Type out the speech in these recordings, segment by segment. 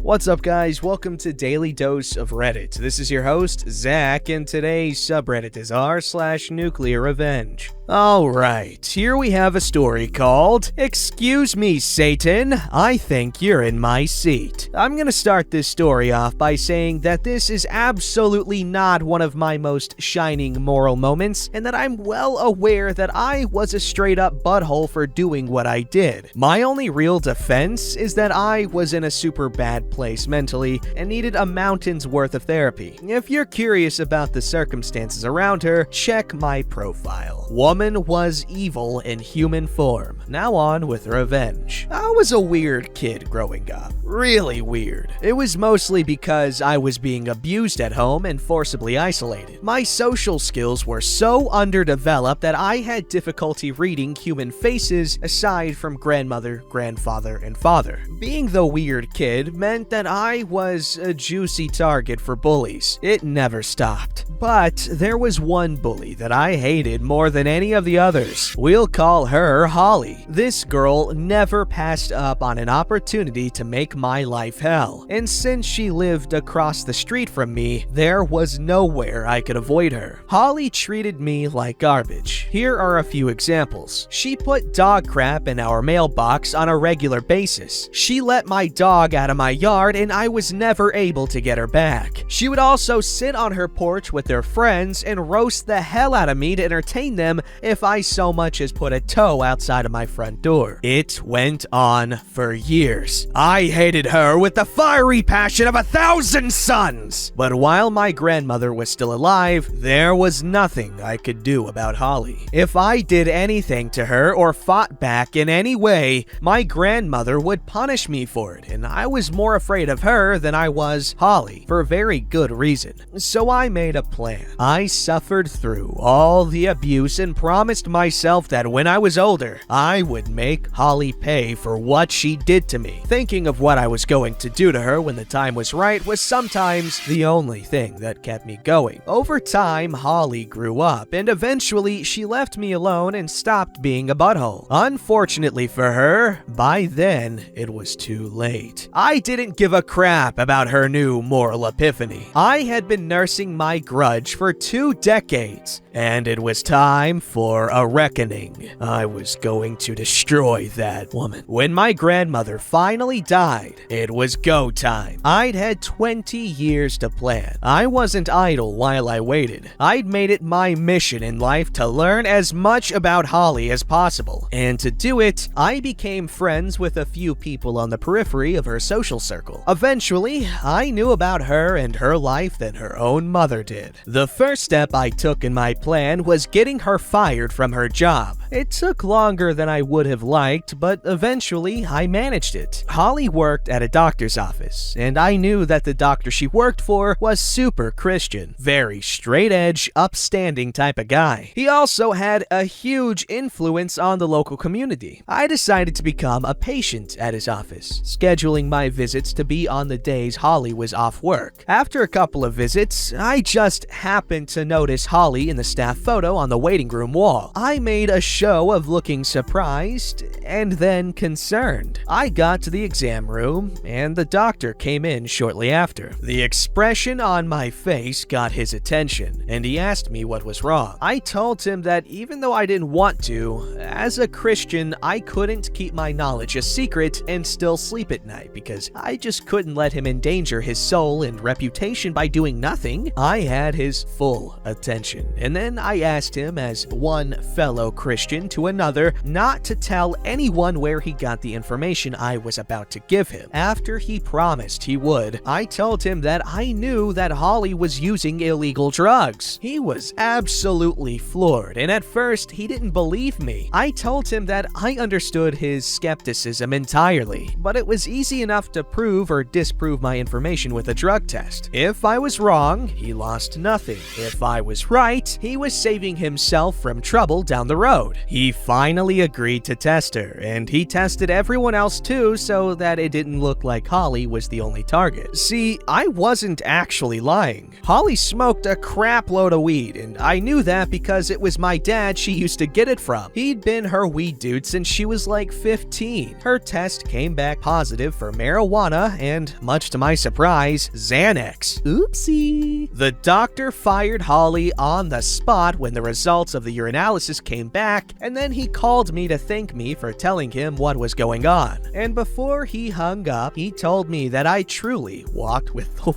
What's up, guys? Welcome to Daily Dose of Reddit. This is your host, Zach, and today's subreddit is r/NuclearRevenge. Alright, here we have a story called, "Excuse me, Satan, I think you're in my seat." I'm gonna start this story off by saying that this is absolutely not one of my most shining moral moments, and that I'm well aware that I was a straight-up butthole for doing what I did. My only real defense is that I was in a super bad place mentally and needed a mountain's worth of therapy. If you're curious about the circumstances around her, check my profile. Woman was evil in human form. Now on with revenge. I was a weird kid growing up. Really weird. It was mostly because I was being abused at home and forcibly isolated. My social skills were so underdeveloped that I had difficulty reading human faces aside from grandmother, grandfather, and father. Being the weird kid meant that I was a juicy target for bullies. It never stopped. But there was one bully that I hated more than any of the others. We'll call her Holly. This girl never passed up on an opportunity to make my life hell. And since she lived across the street from me, there was nowhere I could avoid her. Holly treated me like garbage. Here are a few examples. She put dog crap in our mailbox on a regular basis. She let my dog out of my yard and I was never able to get her back. She would also sit on her porch with their friends and roast the hell out of me to entertain them if I so much as put a toe outside of my front door. It went on for years. I hated her with the fiery passion of 1,000 suns. But while my grandmother was still alive, there was nothing I could do about Holly. If I did anything to her or fought back in any way, my grandmother would punish me for it, and I was more afraid of her than I was Holly, for very good reason. So I made a plan. I suffered through all the abuse and promised myself that when I was older, I would make Holly pay for what she did to me. Thinking of what I was going to do to her when the time was right was sometimes the only thing that kept me going. Over time, Holly grew up, and eventually she left me alone and stopped being a butthole. Unfortunately for her, by then, it was too late. I didn't give a crap about her new moral epiphany. I had been nursing my grudge for 2 decades, and it was time for a reckoning. I was going to destroy that woman. When my grandmother finally died, it was go time. I'd had 20 years to plan. I wasn't idle while I waited. I'd made it my mission in life to learn as much about Holly as possible. And to do it, I became friends with a few people on the periphery of her social circle. Eventually, I knew about her and her life than her own mother did. The first step I took in my plan was getting her fired from her job. It took longer than I would have liked, but eventually I managed it. Holly worked at a doctor's office, and I knew that the doctor she worked for was super Christian, very straight-edge, upstanding type of guy. He also had a huge influence on the local community. I decided to become a patient at his office, scheduling my visits to be on the days Holly was off work. After a couple of visits, I just happened to notice Holly in the staff photo on the waiting room wall. I made a show of looking surprised and then concerned. I got to the exam room and the doctor came in shortly after. The expression on my face got his attention and he asked me what was wrong. I told him that even though I didn't want to, as a Christian, I couldn't keep my knowledge a secret and still sleep at night because I just couldn't let him endanger his soul and reputation by doing nothing. I had his full attention, and then I asked him as one fellow Christian to another not to tell anyone where he got the information I was about to give him. After he promised he would, I told him that I knew that Holly was using illegal drugs. He was absolutely floored, and at first he didn't believe me. I told him that I understood his skepticism entirely, but it was easy enough to prove or disprove my information with a drug test. If I was wrong, he lost nothing. If I was right, he was saving himself from from trouble down the road. He finally agreed to test her, and he tested everyone else too so that it didn't look like Holly was the only target. See, I wasn't actually lying. Holly smoked a crap load of weed, and I knew that because it was my dad she used to get it from. He'd been her weed dude since she was like 15. Her test came back positive for marijuana and, much to my surprise, Xanax. Oopsie. The doctor fired Holly on the spot when the results of the urinalysis came back, and then he called me to thank me for telling him what was going on. And before he hung up, he told me that I truly walked with the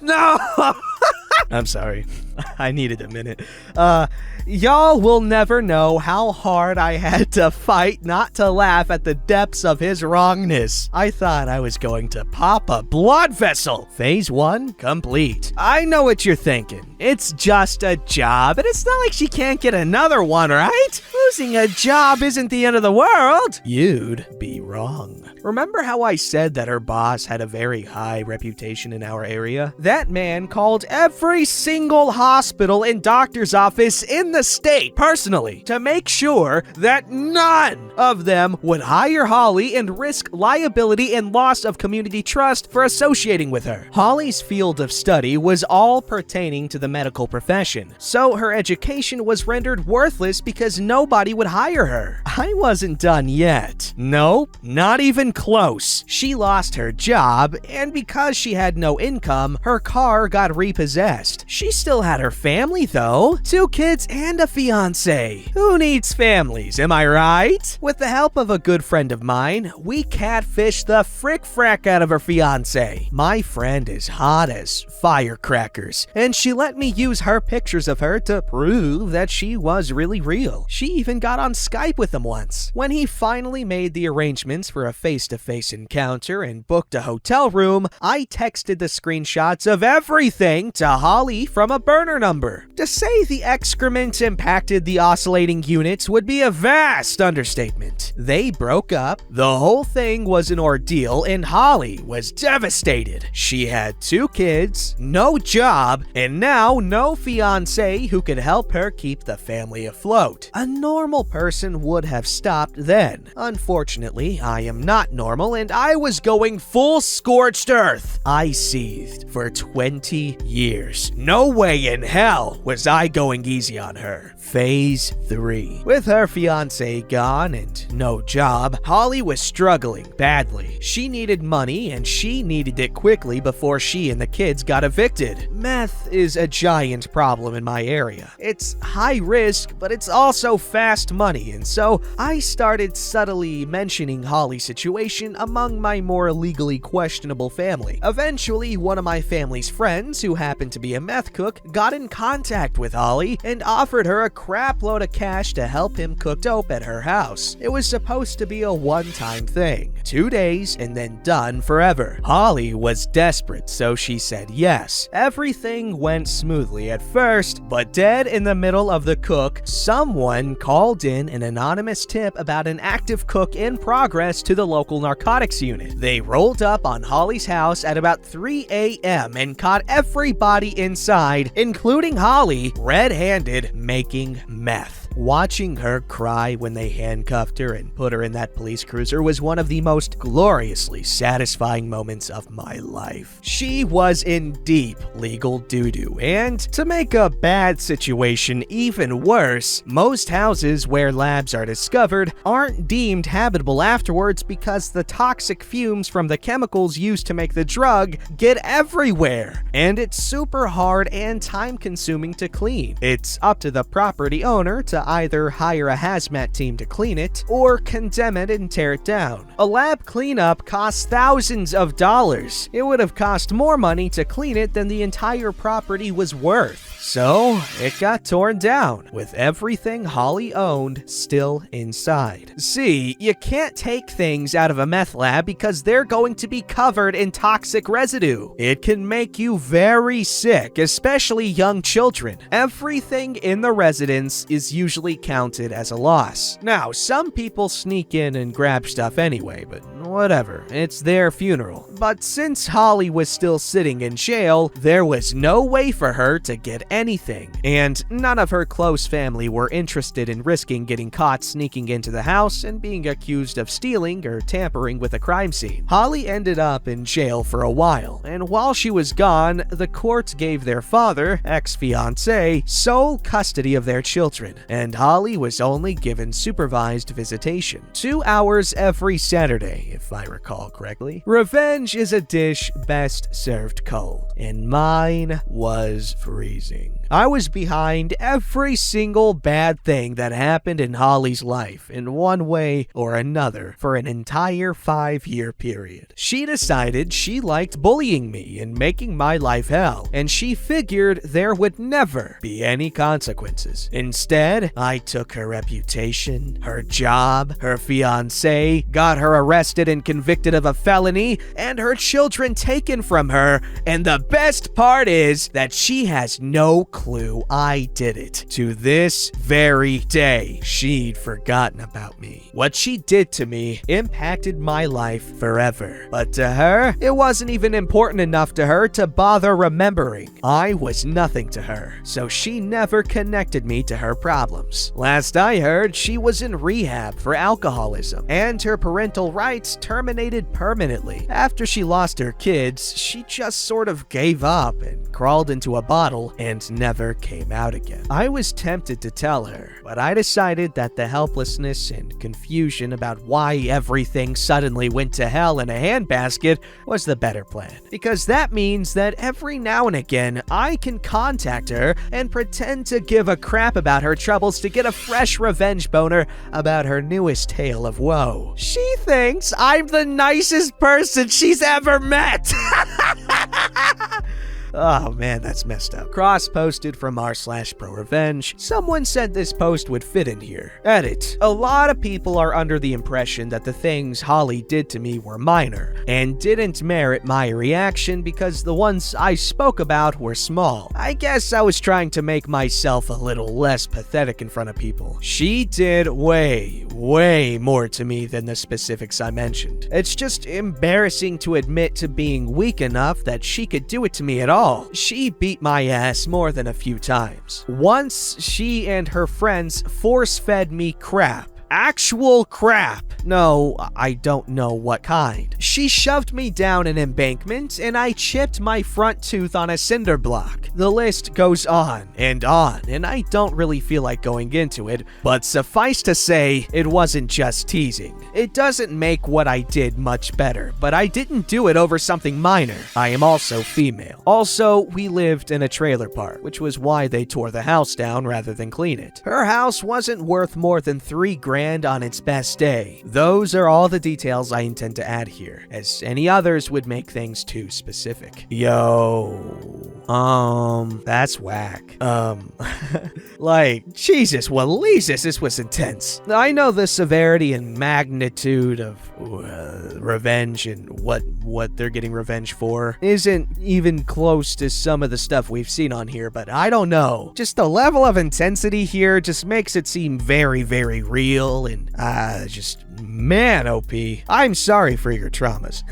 No! I'm sorry. I needed a minute. Y'all will never know how hard I had to fight not to laugh at the depths of his wrongness. I thought I was going to pop a blood vessel. Phase 1 complete. I know what you're thinking. It's just a job, and it's not like she can't get another one, right? Losing a job isn't the end of the world. You'd be wrong. Remember how I said that her boss had a very high reputation in our area? That man called every single hospital and doctor's office in the state personally to make sure that none of them would hire Holly and risk liability and loss of community trust for associating with her. Holly's field of study was all pertaining to the medical profession, so her education was rendered worthless because nobody would hire her. I wasn't done yet. Nope, not even close. She lost her job, and because she had no income, her car got repossessed. She still had her family though, 2 kids and a fiance. Who needs families, am I right? With the help of a good friend of mine, we catfished the frick-frack out of her fiance. My friend is hot as firecrackers, and she let me use her pictures of her to prove that she was really real. She even got on Skype with him once. When he finally made the arrangements for a face-to-face encounter and booked a hotel room, I texted the screenshots of everything to Holly from a burner number. To say the excrement impacted the oscillating units would be a vast understatement. They broke up, the whole thing was an ordeal, and Holly was devastated. She had 2 kids, no job, and now no fiance who could help her keep the family afloat. A normal person would have stopped then. Unfortunately, I am not normal, and I was going full scorched earth. I seethed for 20 years. No way in hell was I going easy on her. Phase 3. With her fiance gone and no job, Holly was struggling badly. She needed money, and she needed it quickly before she and the kids got evicted. Meth is a giant problem in my area. It's high risk, but it's also fast money, and so I started subtly mentioning Holly's situation among my more legally questionable family. Eventually, one of my family's friends, who happened to be a meth cook, got in contact with Holly and offered her a crap load of cash to help him cook dope at her house. It was supposed to be a one-time thing, 2 days and then done forever. Holly was desperate, so she said yes. Everything went smoothly at first, but dead in the middle of the cook, someone called in an anonymous tip about an active cook in progress to the local narcotics unit. They rolled up on Holly's house at about 3 a.m. and caught everybody inside, including Holly, red-handed, making meth. Watching her cry when they handcuffed her and put her in that police cruiser was one of the most gloriously satisfying moments of my life. She was in deep legal doo-doo, and to make a bad situation even worse, most houses where labs are discovered aren't deemed habitable afterwards because the toxic fumes from the chemicals used to make the drug get everywhere, and it's super hard and time-consuming to clean. It's up to the property owner to either hire a hazmat team to clean it or condemn it and tear it down. A lab cleanup costs thousands of dollars. It would have cost more money to clean it than the entire property was worth. So it got torn down, with everything Holly owned still inside. See, you can't take things out of a meth lab because they're going to be covered in toxic residue. It can make you very sick, especially young children. Everything in the residence is usually counted as a loss. Now, some people sneak in and grab stuff anyway, but whatever, it's their funeral. But since Holly was still sitting in jail, there was no way for her to get anything. And none of her close family were interested in risking getting caught sneaking into the house and being accused of stealing or tampering with a crime scene. Holly ended up in jail for a while, and while she was gone, the court gave their father, ex-fiancé, sole custody of their children, and Holly was only given supervised visitation. 2 hours every Saturday, if I recall correctly. Revenge is a dish best served cold, and mine was freezing. I was behind every single bad thing that happened in Holly's life in one way or another for an entire 5-year period. She decided she liked bullying me and making my life hell, and she figured there would never be any consequences. Instead, I took her reputation, her job, her fiancé, got her arrested and convicted of a felony, and her children taken from her, and the best part is that she has no clue I did it. To this very day, she'd forgotten about me. What she did to me impacted my life forever. But to her, it wasn't even important enough to her to bother remembering. I was nothing to her, so she never connected me to her problems. Last I heard, she was in rehab for alcoholism, and her parental rights terminated permanently. After she lost her kids, she just sort of gave up and crawled into a bottle and never came out again. I was tempted to tell her, but I decided that the helplessness and confusion about why everything suddenly went to hell in a handbasket was the better plan. Because that means that every now and again, I can contact her and pretend to give a crap about her troubles to get a fresh revenge boner about her newest tale of woe. She thinks I'm the nicest person she's ever met. Oh man, that's messed up. Cross-posted from r/ProRevenge. Someone said this post would fit in here. Edit. A lot of people are under the impression that the things Holly did to me were minor, and didn't merit my reaction because the ones I spoke about were small. I guess I was trying to make myself a little less pathetic in front of people. She did way more to me than the specifics I mentioned. It's just embarrassing to admit to being weak enough that she could do it to me at all. She beat my ass more than a few times. Once, she and her friends force-fed me crap. Actual crap. No, I don't know what kind. She shoved me down an embankment and I chipped my front tooth on a cinder block. The list goes on, and I don't really feel like going into it, but suffice to say, it wasn't just teasing. It doesn't make what I did much better, but I didn't do it over something minor. I am also female. Also, we lived in a trailer park, which was why they tore the house down rather than clean it. Her house wasn't worth more than $3 grand on its best day. Those are all the details I intend to add here, as any others would make things too specific. That's whack. Like, Jesus, Waleezus, this was intense. I know the severity and magnitude of revenge and what they're getting revenge for isn't even close to some of the stuff we've seen on here, but I don't know. Just the level of intensity here just makes it seem very, very real and, man, OP. I'm sorry for your traumas.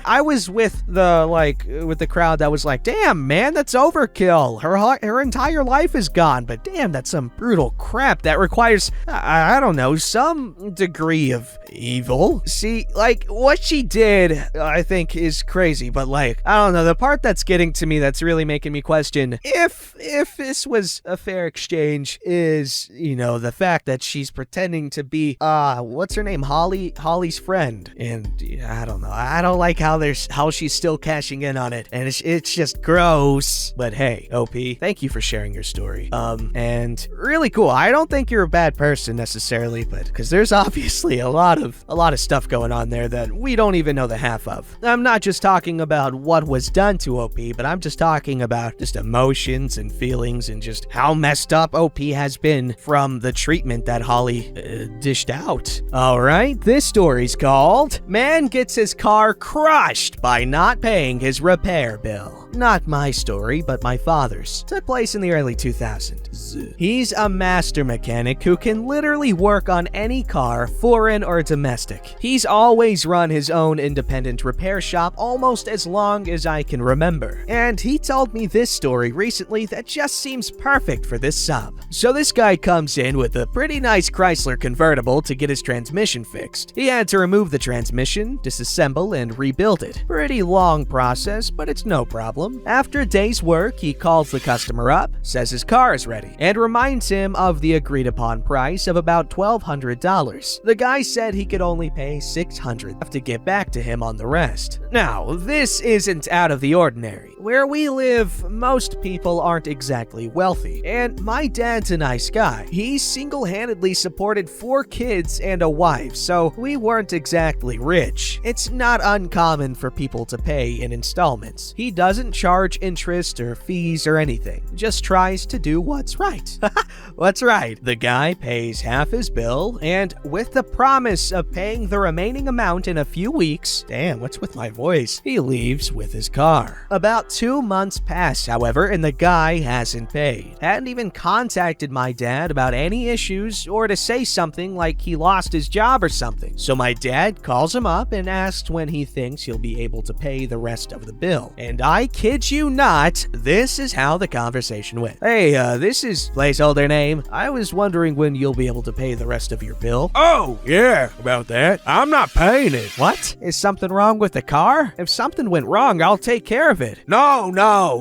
I was with the crowd that was like, damn, man, that's overkill. Her entire life is gone, but damn, that's some brutal crap that requires, I don't know, some degree of evil. See, like, what she did, I think, is crazy, but like, I don't know, the part that's getting to me that's really making me question if this was a fair exchange is, the fact that she's pretending to be, what's her name? Holly's friend. And I don't know. I don't like how how she's still cashing in on it, and it's just gross. But hey, OP, thank you for sharing your story. And really cool. I don't think you're a bad person necessarily, but because there's obviously a lot of stuff going on there that we don't even know the half of. I'm not just talking about what was done to OP, but I'm just talking about just emotions and feelings and just how messed up OP has been from the treatment that Holly dished out. All right, this story's called Man Gets His Car Crushed by Not Paying His Repair Bill. Not my story, but my father's. Took place in the early 2000s. He's a master mechanic who can literally work on any car, foreign or domestic. He's always run his own independent repair shop almost as long as I can remember. And he told me this story recently that just seems perfect for this sub. So this guy comes in with a pretty nice Chrysler convertible to get his transmission fixed. He had to remove the transmission, disassemble, and rebuild it. Pretty long process, but it's no problem. After a day's work, he calls the customer up, says his car is ready, and reminds him of the agreed upon price of about $1,200. The guy said he could only pay $600 to get back to him on the rest. Now, this isn't out of the ordinary. Where we live, most people aren't exactly wealthy, and my dad's a nice guy. He single-handedly supported 4 kids and a wife, so we weren't exactly rich. It's not uncommon for people to pay in installments. He doesn't charge interest or fees or anything, just tries to do what's right. What's right? The guy pays half his bill, and with the promise of paying the remaining amount in a few weeks, damn, what's with my voice? He leaves with his car. About 2 months pass, however, and the guy hasn't paid. Hadn't even contacted my dad about any issues or to say something like he lost his job or something. So my dad calls him up and asks when he thinks he'll be able to pay the rest of the bill. And I kid you not, this is how the conversation went. Hey, this is placeholder name. I was wondering when you'll be able to pay the rest of your bill. Oh, yeah, about that. I'm not paying it. What? Is something wrong with the car? If something went wrong, I'll take care of it. No,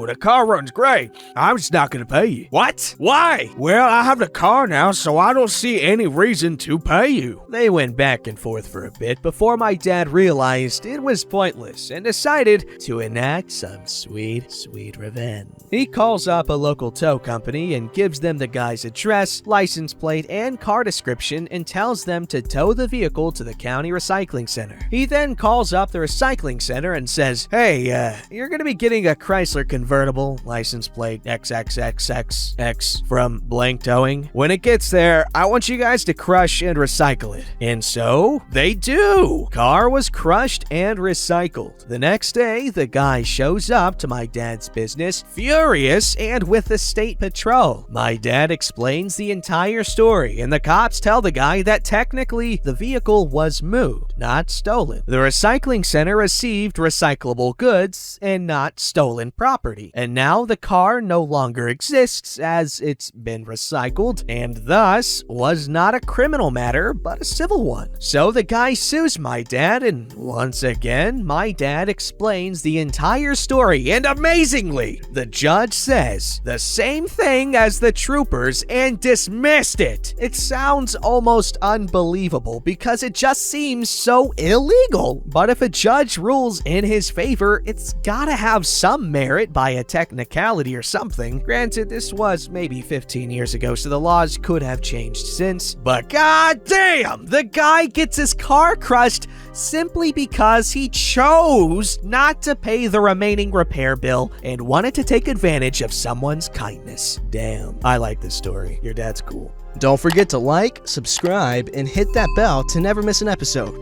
the car runs great. I'm just not gonna pay you. What? Why? Well, I have the car now, so I don't see any reason to pay you. They went back and forth for a bit before my dad realized it was pointless and decided to enact some sweet revenge. He calls up a local tow company and gives them the guy's address, license plate, and car description and tells them to tow the vehicle to the county recycling center. He then calls up the recycling center and says, hey, you're gonna be getting a Chrysler convertible, license plate XXXXX from blank towing. When it gets there, I want you guys to crush and recycle it. And so, they do! Car was crushed and recycled. The next day, the guy shows up to my dad's business, furious and with the state patrol. My dad explains the entire story, and the cops tell the guy that technically the vehicle was moved, not stolen. The recycling center received recyclable goods and not stolen property, and now the car no longer exists as it's been recycled, and thus was not a criminal matter but a civil one. So the guy sues my dad, and once again, my dad explains the entire story, and amazingly, the judge says the same thing as the troopers and dismissed it. It sounds almost unbelievable because it just seems so illegal. But if a judge rules in his favor, it's gotta have some merit by a technicality or something. Granted, this was maybe 15 years ago, so the laws could have changed since. But goddamn, the guy gets his car crushed simply because he chose not to pay the remaining repair bill and wanted to take advantage of someone's kindness. Damn, I like this story. Your dad's cool. Don't forget to like, subscribe, and hit that bell to never miss an episode.